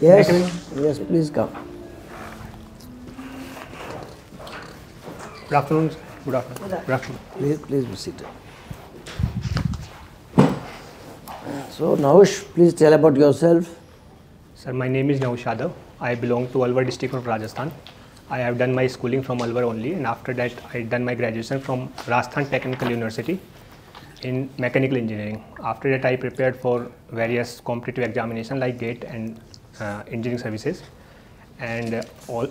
Yes, yes, please come. Good afternoon. Good afternoon. Good afternoon. Please be seated. So, Nahush, please tell about yourself. Sir, my name is Nahush Yadav. I belong to Alwar district of Rajasthan. I have done my schooling from Alwar only, and after that I done my graduation from Rajasthan Technical University in mechanical engineering. After that I prepared for various competitive examinations like GATE and engineering services. And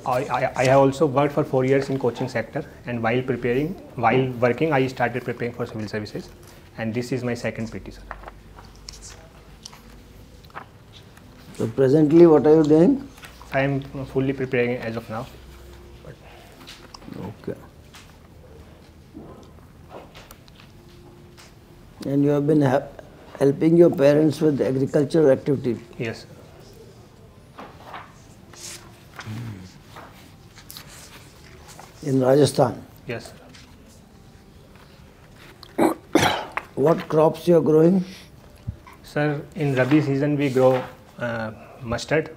I have also worked for 4 years in coaching sector, and while working I started preparing for civil services, and this is my second PT, sir. So, presently what are you doing? I am fully preparing as of now. Okay. And you have been helping your parents with agricultural activity? Yes. In Rajasthan? Yes. What crops you are growing? Sir, in Rabi season we grow mustard,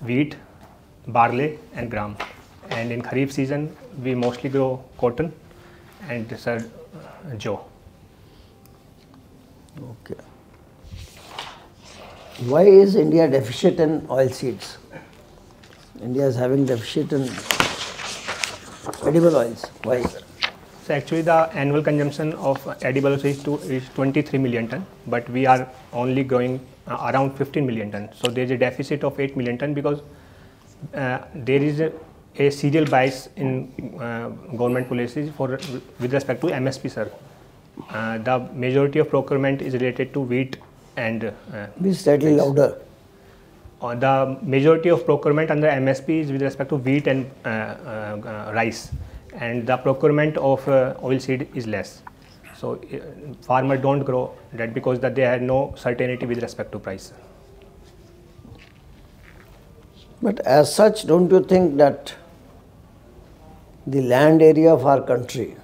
wheat, barley and gram. And in Kharif season we mostly grow cotton and sir, jaw. Okay. Why is India deficient in oil seeds? India is having deficit in edible oils. Why? So actually the annual consumption of edible oils is 23 million ton, but we are only growing around 15 million ton. So there is a deficit of 8 million ton because there is a serial bias in government policies with respect to MSP, sir. The majority of procurement is related to wheat and be slightly louder. The majority of procurement under MSP is with respect to wheat and rice, and the procurement of oil seed is less. So farmers don't grow that because that they have no certainty with respect to price. But as such, don't you think that the land area of our country,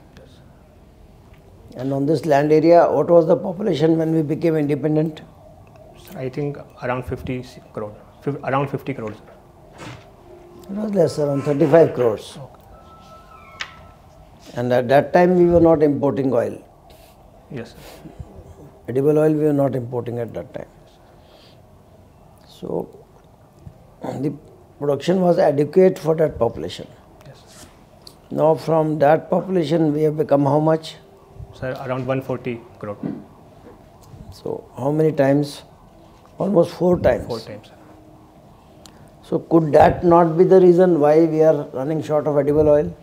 and on this land area, what was the population when we became independent? I think around 50 crore, around 50 crores. It was less, around 35 crores. Okay. And at that time, we were not importing oil. Yes, sir. Edible oil, we were not importing at that time. So, the production was adequate for that population. Yes. Now, from that population, we have become how much? Sir, around 140 crore. So, how many times? Almost 4 times. 4 times. So, could that not be the reason why we are running short of edible oil?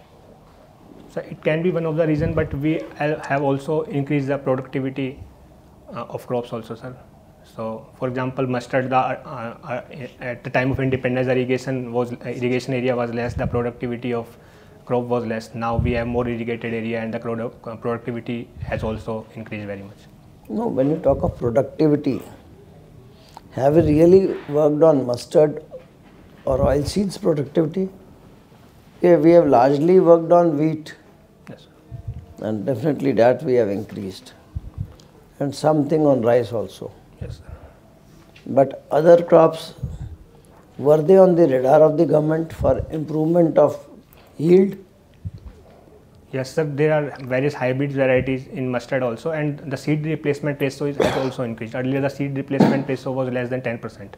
So, it can be one of the reasons, but we have also increased the productivity of crops also, sir. So, for example, mustard, at the time of independence, the irrigation area was less, the productivity of crop was less. Now we have more irrigated area and the productivity has also increased very much. No, when you talk of productivity, have we really worked on mustard or oil seeds productivity? Yeah, we have largely worked on wheat. Yes. And definitely that we have increased. And something on rice also. Yes, sir. But other crops, were they on the radar of the government for improvement of yield? Yes, sir. There are various hybrid varieties in mustard also, and the seed replacement ratio has also increased. Earlier, the seed replacement ratio was less than 10%.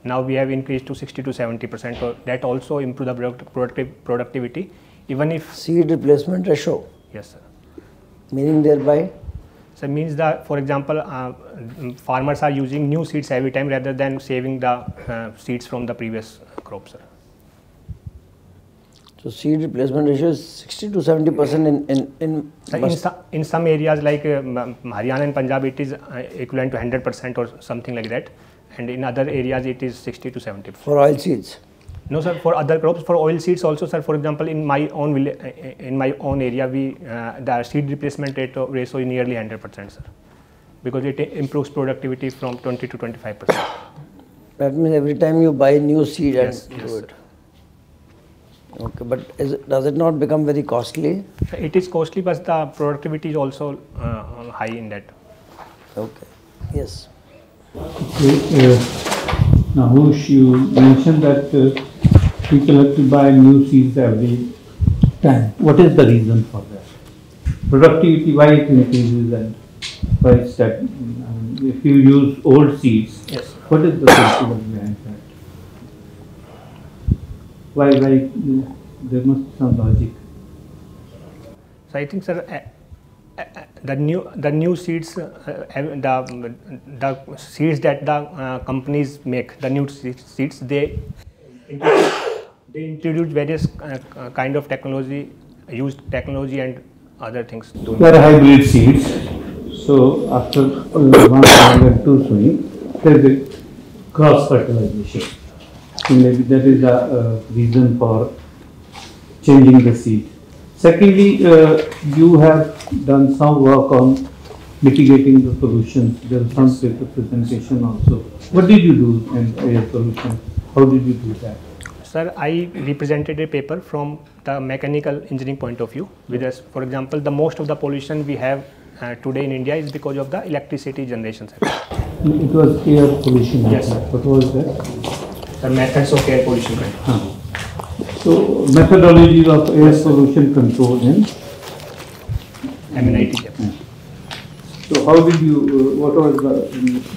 Now we have increased to 60 to 70%. So that also improved the productivity, even if seed replacement ratio. Yes, sir. Meaning thereby. So it means that, for example, farmers are using new seeds every time rather than saving the seeds from the previous crop, sir. So seed replacement ratio is 60 to 70% in some areas like Haryana and Punjab, it is equivalent to 100% or something like that, and in other areas it is 60 to 70%. For oil seeds? No, sir. For other crops, for oil seeds also, sir. For example, in my own area, the seed replacement ratio is nearly 100%, sir, because it improves productivity from 20 to 25%. That means every time you buy new seed yes, and yes, do it. Okay, but does it not become very costly? It is costly, but the productivity is also high in that. Okay. Yes. Nahush, you mentioned that people have to buy new seeds every time. What is the reason for that? Productivity, why it increases and why is that? If you use old seeds, Yes. what is the principle behind that? Why? There must be some logic. So I think, sir, the new seeds, the seeds that the companies make, the new seeds, they introduce various kind of technology, used technology and other things. They are hybrid seeds. So after one soil and two sowing, there is a cross fertilization. So maybe that is the reason for changing the seed. Secondly, you have done some work on mitigating the solutions. There is some paper presentation also. What did you do in air solution? How did you do that? Sir, I represented a paper from the mechanical engineering point of view. With us, for example, the most of the pollution we have today in India is because of the electricity generation. Sir. It was air pollution. Yes. What was that? The methods of air pollution control. So methodology of air pollution control in MNIT. So how did you, what was the,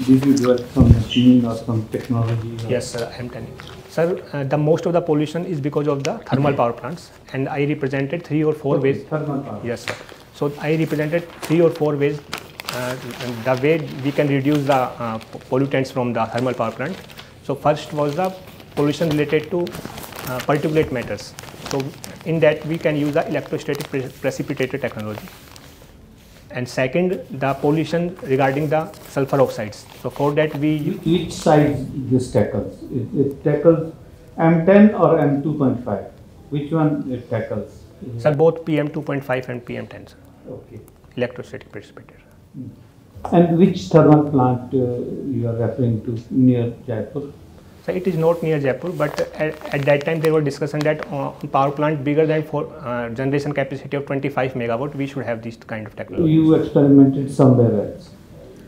did you do some machine or some technology? Or? Yes, sir, I am telling. Sir, the most of the pollution is because of the thermal power plants, and I represented 3 or 4 ways. Thermal power. Yes, sir. So I represented 3 or 4 ways, the way we can reduce the pollutants from the thermal power plant. So first was the pollution related to particulate matters. So in that we can use the electrostatic precipitator technology. And second, the pollution regarding the sulfur oxides. So for that we... Which side this tackles? It tackles M10 or M2.5? Which one it tackles? Sir, both PM2.5 and PM10, sir. Okay. Electrostatic precipitator. And which thermal plant you are referring to near Jaipur? So it is not near Jaipur, but at that time there was discussion that power plant bigger than generation capacity of 25 megawatt, we should have this kind of technology. You experimented somewhere else?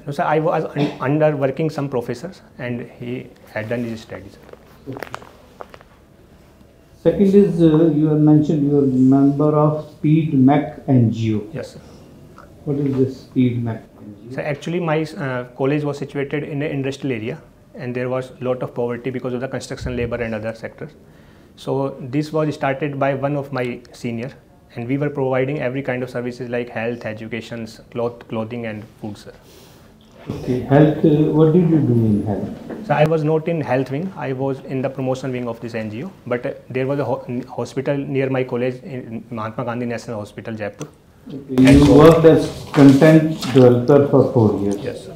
No, sir, I was under working some professors and he had done his studies. Okay. Second is you have mentioned you are member of Speed Mech NGO. Yes, sir. What is this Speed Mech NGO? So actually my college was situated in an industrial area, and there was a lot of poverty because of the construction labor and other sectors. So this was started by one of my senior, and we were providing every kind of services like health, education, clothing and food, sir. Okay, health, what did you do in health? So I was not in health wing, I was in the promotion wing of this NGO, but there was a hospital near my college in Mahatma Gandhi National Hospital, Jaipur. Okay. You worked as content developer for 4 years. Yes, sir.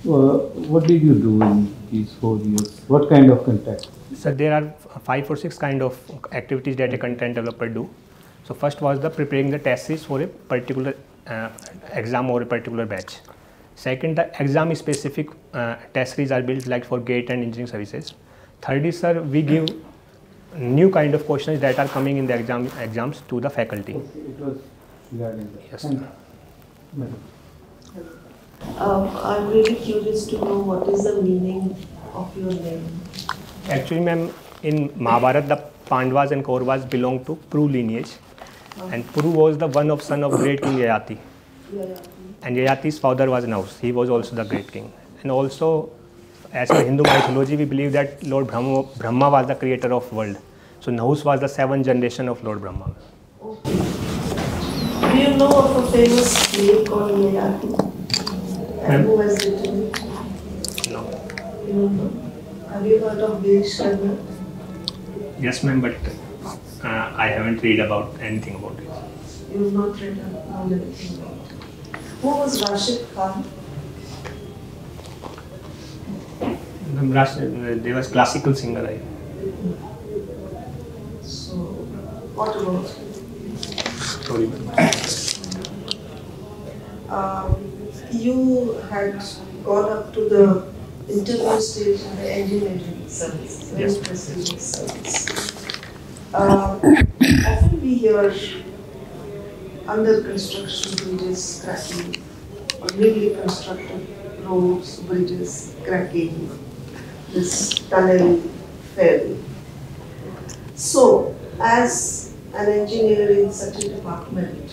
What did you do in these 4 years? What kind of content? So there are 5 or 6 kind of activities that a content developer do. So first was the preparing the test series for a particular exam or a particular batch. Second, the exam specific test series are built like for GATE and engineering services. Third is, sir, we give new kind of questions that are coming in the exams to the faculty. Okay, it was regarding that. Yes, sir. I'm really curious to know what is the meaning of your name. Actually, ma'am, in Mahabharata, the Pandavas and Kauravas belong to Pru lineage, and Pru was the son of great king Yayati. And Yayati's father was Nahush. He was also the great king. And also, as per Hindu mythology, we believe that Lord Brahma was the creator of world. So Nahush was the 7th generation of Lord Brahma. Okay. Do you know of a famous play called Yayati? And who has written it? No. You don't know? Have you heard of Bill Sharma? Yes, ma'am, but I haven't read about anything about it. You have not read about anything about it. Who was Rashid Khan? There was classical singer. So, what about Sorry, you had gone up to the interview stage in the engineering service, very Yes. prestigious service. Often we hear under construction bridges cracking, or newly constructed roads, bridges cracking, this tunnel fairly. So, as an engineer in such a department,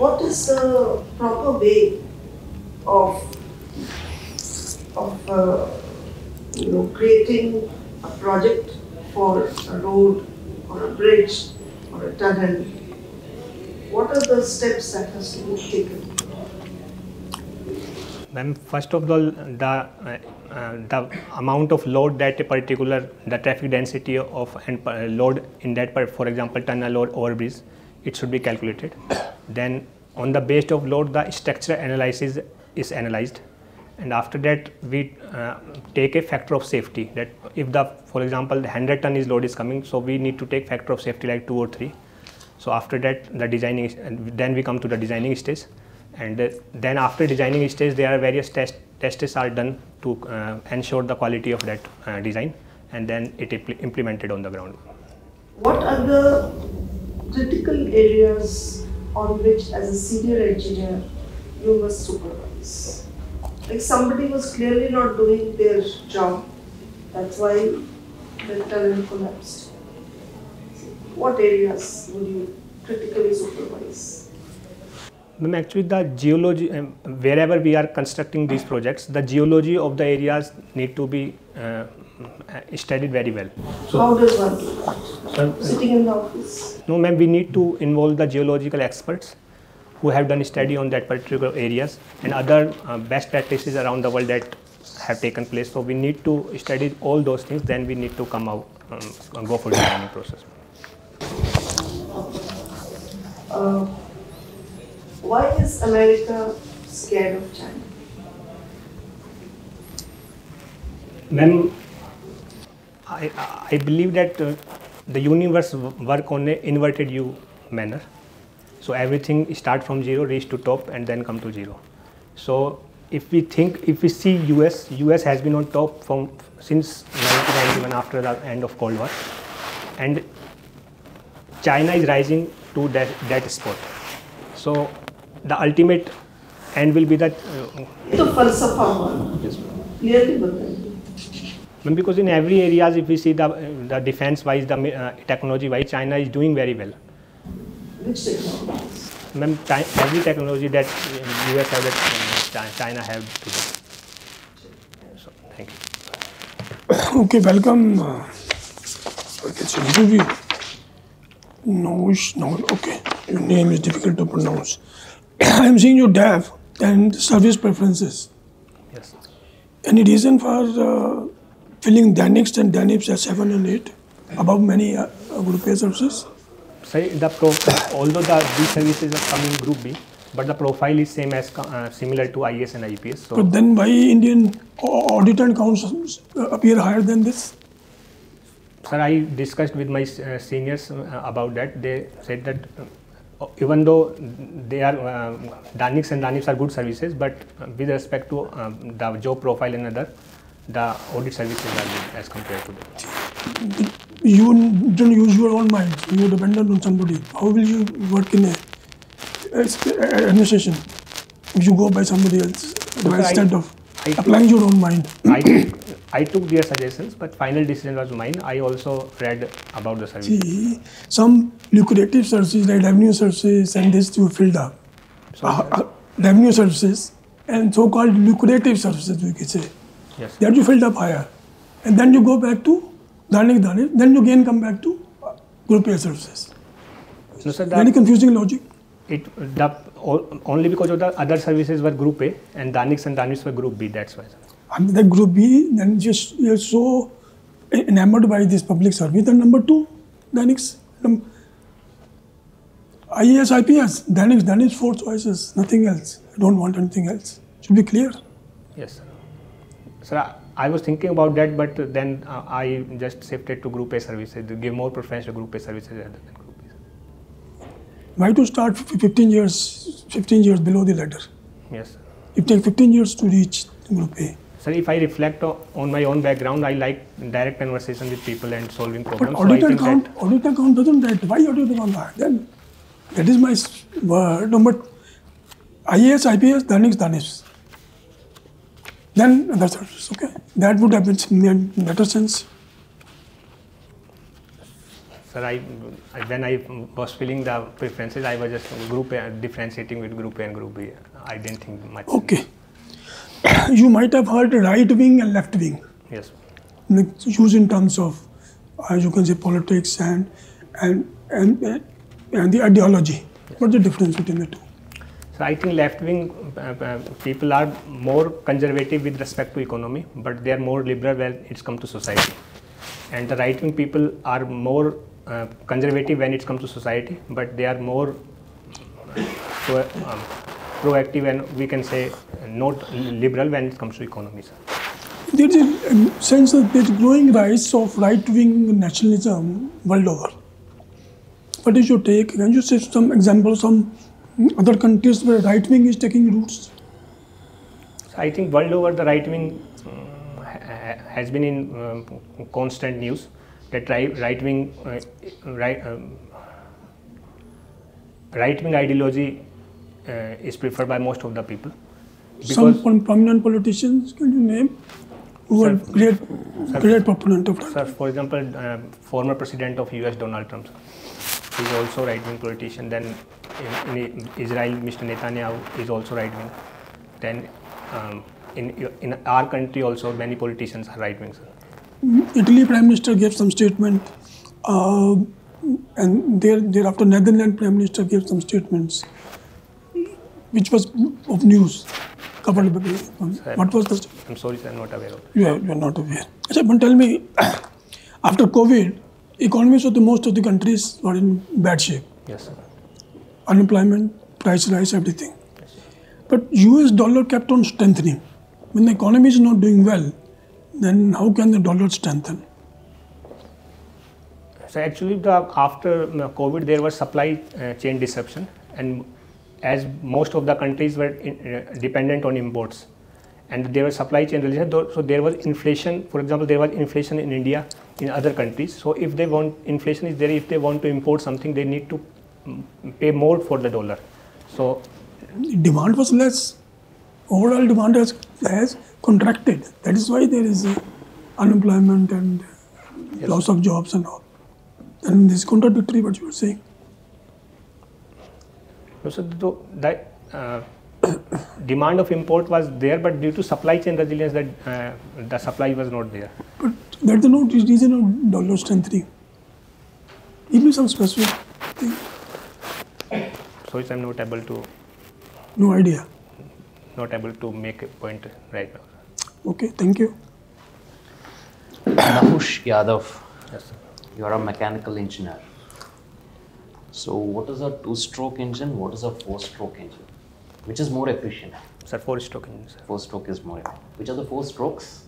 what is the proper way of creating a project for a road or a bridge or a tunnel? What are the steps that has to be taken? Ma'am, first of all, the amount of load that a particular, the traffic density of and load in that, for example, tunnel or overbridge, it should be calculated. Then on the base of load, the structural analysis is analyzed, and after that we take a factor of safety, that if the, for example, the 100 ton is load is coming, so we need to take factor of safety like 2 or 3. So after that, the designing, then we come to the designing stage, and then after designing stage, there are various tests are done to ensure the quality of that design, and then it implemented on the ground. What are the critical areas on which, as a senior engineer, you must supervise? Like somebody was clearly not doing their job, that's why the tunnel collapsed. What areas would you critically supervise? Ma'am, actually the geology, wherever we are constructing these projects, the geology of the areas need to be studied very well. So, how does one do that? Sitting in the office? No ma'am, we need to involve the geological experts who have done study on that particular areas and other best practices around the world that have taken place. So we need to study all those things, then we need to come out and go for the designing process. Why is America scared of China? Ma'am, I believe that the universe work on an inverted U manner. So everything start from zero, reach to top, and then come to zero. So if we see US has been on top since 1991 after the end of Cold War, and China is rising to that spot. So the ultimate end will be that. तो falsafa Yes, clearly बताइए. because in every areas, if we see the defense wise, the technology wise, China is doing very well. Which technologies? Ma'am, every technology that US have, that China have today. So thank you. Okay, welcome. Okay, so interview. Nahush, okay, your name is difficult to pronounce. I am seeing your DAV and service preferences. Yes. Any reason for filling Danix and Danips as 7 and 8 above many Group A services? Sorry, although these services are coming Group B, but the profile is same as similar to IAS and IPS. So But then why Indian audit and accounts appear higher than this? sir, I discussed with my seniors about that. They said that even though they are Danix and Danips are good services, but with respect to the job profile and other, the audit services are good as compared to them. You don't use your own mind. You are dependent on somebody. How will you work in a administration if you go by somebody else instead of applying your own mind? I took their suggestions, but final decision was mine. I also read about the service. See, some lucrative services like revenue services and this you filled up. So, Revenue services and so-called lucrative services, we can say. yes. That you filled up higher. And then you go back to Danik, then you again come back to Group A services. No, sir, Very confusing logic. Only because of the other services were Group A and Danix and Danips were Group B, that's why. And the Group B, then just you're so enamored by this public service. Then number 2, Danix, IAS, IPS, Danix, 4 choices, nothing else. I don't want anything else. Should be clear. Yes, sir. Sir, I was thinking about that, but then I just shifted to Group A services, to give more preference to Group A services rather than Group B. Why to start 15 years below the ladder? Yes, sir. It takes 15 years to reach Group A. Sir, if I reflect on my own background, I like direct conversation with people and solving But problems. audit so account doesn't that. Why audit account that? Then that is my word. No, but IAS, IPS, Danips. Then other sources, okay. That would have made better sense. Sir, when I was filling the preferences, I was just differentiating with group A and group B. I didn't think much. Okay. You might have heard right wing and left wing. Yes. Used in terms of, you can say, politics and the ideology. Yes. What's the difference between the two? So I think left-wing people are more conservative with respect to economy, but they are more liberal when it's come to society. And the right-wing people are more conservative when it comes to society, but they are more proactive and we can say not liberal when it comes to economy. Sir. There is a sense that there is growing rise of right-wing nationalism world over. What is your take? Can you say some examples, some other countries where right-wing is taking roots? So I think world over the right-wing has been in constant news that right-wing ideology is preferred by most of the people. Some prominent politicians, can you name, who are great proponent of that? Sir, for example, former president of US Donald Trump, he is also right-wing politician. Then in Israel, Mr. Netanyahu is also right-wing. Then in our country also many politicians are right-wing. Italy Prime Minister gave some statement, and thereafter Netherlands Prime Minister gave some statements, which was of news. Covered by what was the? I'm sorry, sir, I'm not aware of it. You are not aware. But tell me, after COVID, economies of the most of the countries were in bad shape. Yes, sir. Unemployment, price rise, everything. Yes, but US dollar kept on strengthening. When the economy is not doing well, then how can the dollar strengthen? So actually, after COVID, there was supply chain disruption, and as most of the countries were dependent on imports, and there was supply chain related, so there was inflation. For example, there was inflation in India, in other countries. So if they want, inflation is there, if they want to import something, they need to pay more for the dollar. So demand was less. Overall demand has contracted. That is why there is unemployment and yes, loss of jobs and all. And this is contradictory what you are saying. So that demand of import was there, but due to supply chain resilience, that the supply was not there. But that's the no reason of dollar strengthening. Give me some specific thing. So I'm not able to. No idea. Not able to make a point right now. Okay, thank you. Nahush Yadav. Yes, sir. You are a mechanical engineer. So what is a two-stroke engine? What is a four-stroke engine? Which is more efficient? Sir, four-stroke engine, sir. Four-stroke is more efficient. Which are the four strokes?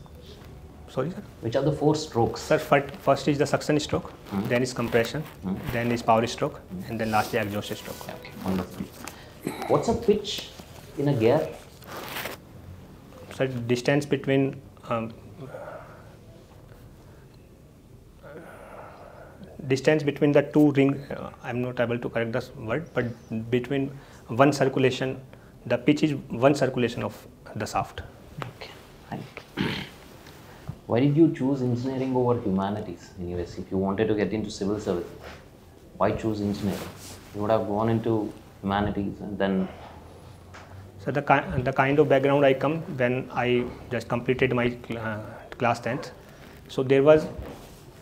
Sorry, sir? Which are the four strokes? Sir, first is the suction stroke, then is compression, then is power stroke, and then lastly exhaust stroke. Okay, wonderful. What's a pitch in a gear? So distance between the two ring, I'm not able to correct this word, but between one circulation, the pitch is one circulation of the shaft. Okay, thank you. Why did you choose engineering over humanities in US? If you wanted to get into civil services, why choose engineering? You would have gone into humanities and then. So the kind of background I come when I just completed my class 10th. So there was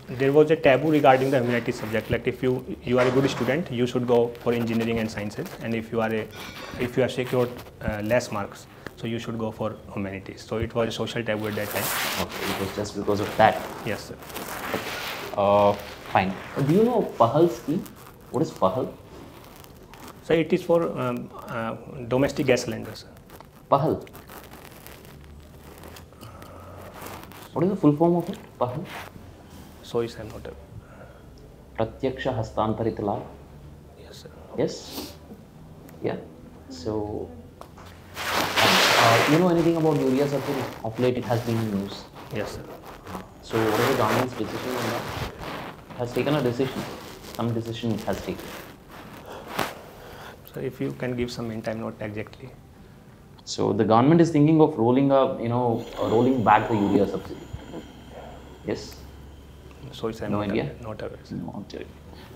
a taboo regarding the humanities subject. Like if you are a good student, you should go for engineering and sciences, and if you have secured less marks, so you should go for humanities. So it was a social taboo at that time. Okay, it was just because of that. Yes, sir. Okay. Fine. Do you know PAHAL scheme? What is PAHAL? So it is for domestic gas cylinders. PAHAL. What is the full form of it? PAHAL. So is I'm not a. Pratyaksha Hastantarita Labh. Yes, sir. Yes. Yeah. So, you know anything about urea subsidy? Of late, it has been in news. Yes, sir. So, what is the government's decision on that? It has taken a decision. Some decision it has taken. So if you can give some hint, I'm not exactly. So the government is thinking of rolling back the urea subsidy. Yes. So it's No idea? not aware. No.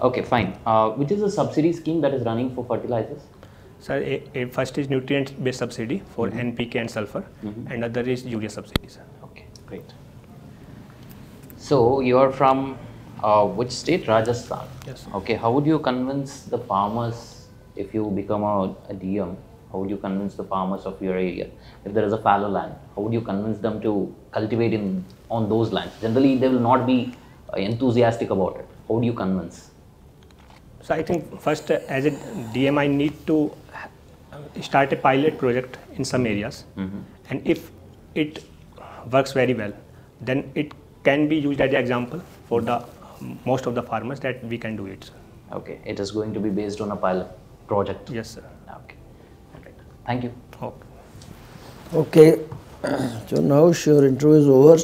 Okay, fine. Which is the subsidy scheme that is running for fertilizers? Sir, first is nutrient-based subsidy for NPK and sulfur, and other is urea subsidy, sir. Okay, great. So you are from which state? Rajasthan. Yes. Okay. How would you convince the farmers if you become a DM? How would you convince the farmers of your area? If there is a fallow land, how would you convince them to cultivate on those lands? Generally, they will not be enthusiastic about it. How would you convince? So I think first, as a DM, I need to start a pilot project in some areas, and if it works very well, then it can be used as an example for the most of the farmers that we can do it, sir. Okay, it is going to be based on a pilot project. Yes, sir. Okay, alright. Thank you. Okay. Okay, so now your interview is over.